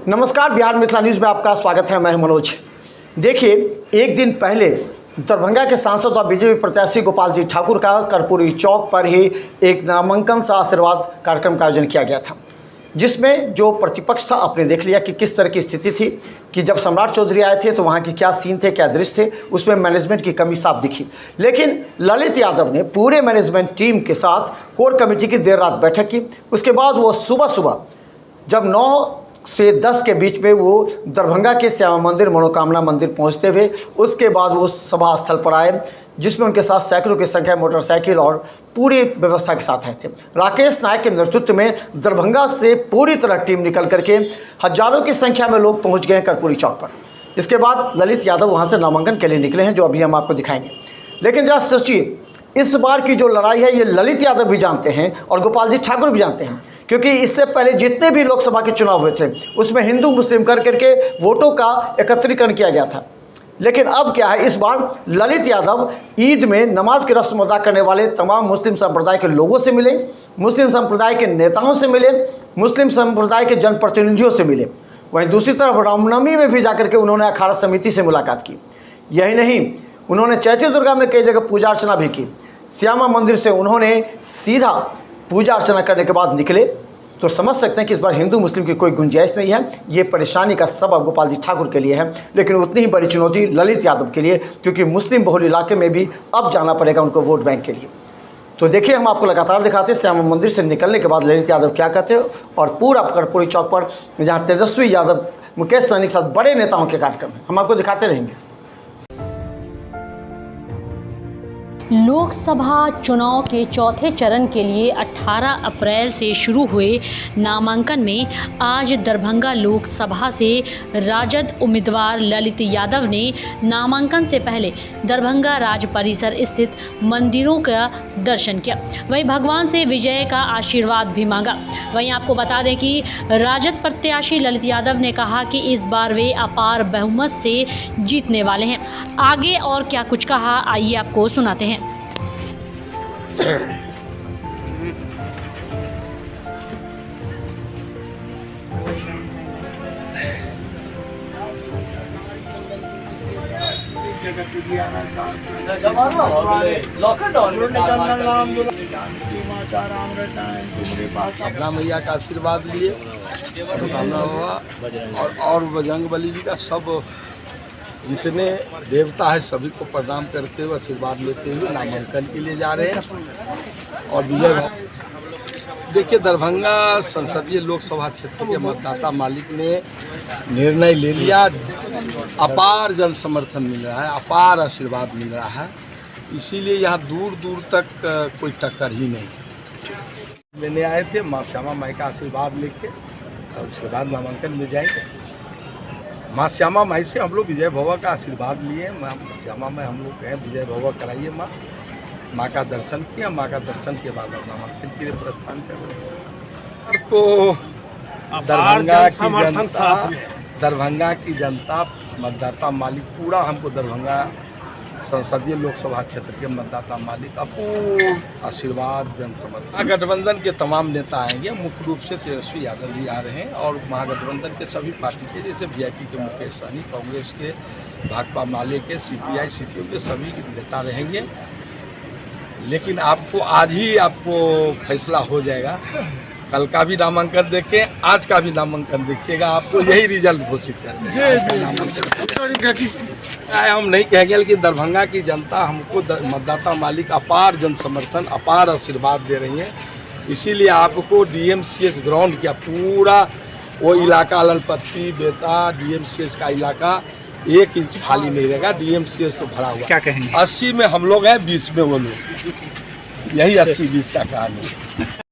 नमस्कार, बिहार मिथिला न्यूज़ में आपका स्वागत है। मैं मनोज। देखिए, एक दिन पहले दरभंगा के सांसद और बीजेपी प्रत्याशी गोपाल जी ठाकुर का कर्पूरी चौक पर ही एक नामांकन सा आशीर्वाद कार्यक्रम का आयोजन किया गया था, जिसमें जो प्रतिपक्ष था आपने देख लिया कि किस तरह की स्थिति थी कि जब सम्राट चौधरी आए थे तो वहाँ की क्या सीन थे, क्या दृश्य थे, उसमें मैनेजमेंट की कमी साफ दिखी। लेकिन ललित यादव ने पूरे मैनेजमेंट टीम के साथ कोर कमेटी की देर रात बैठक की। उसके बाद वो सुबह जब 9 से 10 के बीच में वो दरभंगा के श्यामा मंदिर, मनोकामना मंदिर पहुंचते हुए उसके बाद वो सभा स्थल पर आए, जिसमें उनके साथ सैकड़ों की संख्या मोटरसाइकिल और पूरी व्यवस्था के साथ आए थे। राकेश नायक के नेतृत्व में दरभंगा से पूरी तरह टीम निकल करके हजारों की संख्या में लोग पहुंच गए कर्पूरी चौक पर। इसके बाद ललित यादव वहाँ से नामांकन के लिए निकले हैं, जो अभी हम आपको दिखाएंगे। लेकिन जरा सोचिए, इस बार की जो लड़ाई है ये ललित यादव भी जानते हैं और गोपाल जी ठाकुर भी जानते हैं, क्योंकि इससे पहले जितने भी लोकसभा के चुनाव हुए थे उसमें हिंदू मुस्लिम करके वोटों का एकत्रीकरण किया गया था। लेकिन अब क्या है, इस बार ललित यादव ईद में नमाज की रस्म अदा करने वाले तमाम मुस्लिम संप्रदाय के लोगों से मिले, मुस्लिम संप्रदाय के नेताओं से मिले, मुस्लिम संप्रदाय के जनप्रतिनिधियों से मिले। वहीं दूसरी तरफ रामनवमी में भी जाकर के उन्होंने अखाड़ा समिति से मुलाकात की। यही नहीं, उन्होंने चैती दुर्गा में कई जगह पूजा अर्चना भी की। श्यामा मंदिर से उन्होंने सीधा पूजा अर्चना करने के बाद निकले। तो समझ सकते हैं कि इस बार हिंदू मुस्लिम की कोई गुंजाइश नहीं है। ये परेशानी का सबब गोपाल जी ठाकुर के लिए है, लेकिन उतनी ही बड़ी चुनौती ललित यादव के लिए, क्योंकि मुस्लिम बहुल इलाके में भी अब जाना पड़ेगा उनको वोट बैंक के लिए। तो देखिए, हम आपको लगातार दिखाते हैं श्यामा मंदिर से निकलने के बाद ललित यादव क्या कहते हैं और पूरा कर्पूरी चौक पर जहाँ तेजस्वी यादव, मुकेश सहनी के साथ बड़े नेताओं के कार्यक्रम है, हम आपको दिखाते रहेंगे। लोकसभा चुनाव के चौथे चरण के लिए 18 अप्रैल से शुरू हुए नामांकन में आज दरभंगा लोकसभा से राजद उम्मीदवार ललित यादव ने नामांकन से पहले दरभंगा राज परिसर स्थित मंदिरों का दर्शन किया। वहीं भगवान से विजय का आशीर्वाद भी मांगा। वहीं आपको बता दें कि राजद प्रत्याशी ललित यादव ने कहा कि इस बार वे अपार बहुमत से जीतने वाले हैं। आगे और क्या कुछ कहा, आइए आपको सुनाते हैं। अपना मैया का आशीर्वाद लिए, मनोकामना हुआ और बजरंग बली जी का सब जितने देवता है सभी को प्रणाम करते हुए आशीर्वाद लेते हुए नामांकन के लिए जा रहे हैं। और विजय देखिए, दरभंगा संसदीय लोकसभा क्षेत्र के मतदाता मालिक ने निर्णय ले लिया। अपार जन समर्थन मिल रहा है, अपार आशीर्वाद मिल रहा है, इसीलिए यहाँ दूर दूर तक कोई टक्कर ही नहीं है। लेने आए थे माँ श्यामा माई का आशीर्वाद लेके और उसके बाद नामांकन में जाएंगे। माँ श्यामा माई से हम लोग विजय भवा का आशीर्वाद लिए। माँ श्यामा माई हम लोग कहें विजय भवा कराइए, माँ का दर्शन किया। माँ का दर्शन के बाद हम नामांकन के लिए प्रस्थान कर रहे हैं। तो दरभंगा की जनता मतदाता मालिक पूरा हमको दरभंगा संसदीय लोकसभा क्षेत्र के मतदाता मालिक अपूर्ण आशीर्वाद जन समर्थन। गठबंधन के तमाम नेता आएंगे, मुख्य रूप से तेजस्वी यादव जी आ रहे हैं और महागठबंधन के सभी पार्टी के, जैसे वीआईपी के मुकेश सहनी, कांग्रेस के, भाकपा माले के, सीपीआई सीपीएम के सभी नेता रहेंगे। लेकिन आपको आज ही आपको फैसला हो जाएगा। कल का भी नामांकन देखें, आज का भी नामांकन देखिएगा, आपको यही रिजल्ट घोषित करेंगे। हम नहीं कहेंगे, लेकिन दरभंगा की जनता हमको मतदाता मालिक अपार जन समर्थन, अपार आशीर्वाद दे रही है। इसीलिए आपको डीएमसीएच ग्राउंड किया, पूरा वो इलाका अलनपत्ती, बेता, डीएमसीएच का इलाका 1 इंच खाली नहीं रहेगा। डीएमसीएच तो भरा हुआ। क्या कहेंगे? 80 में हम लोग हैं, 20 में वो लोग। यही 80-20 का कहानी है।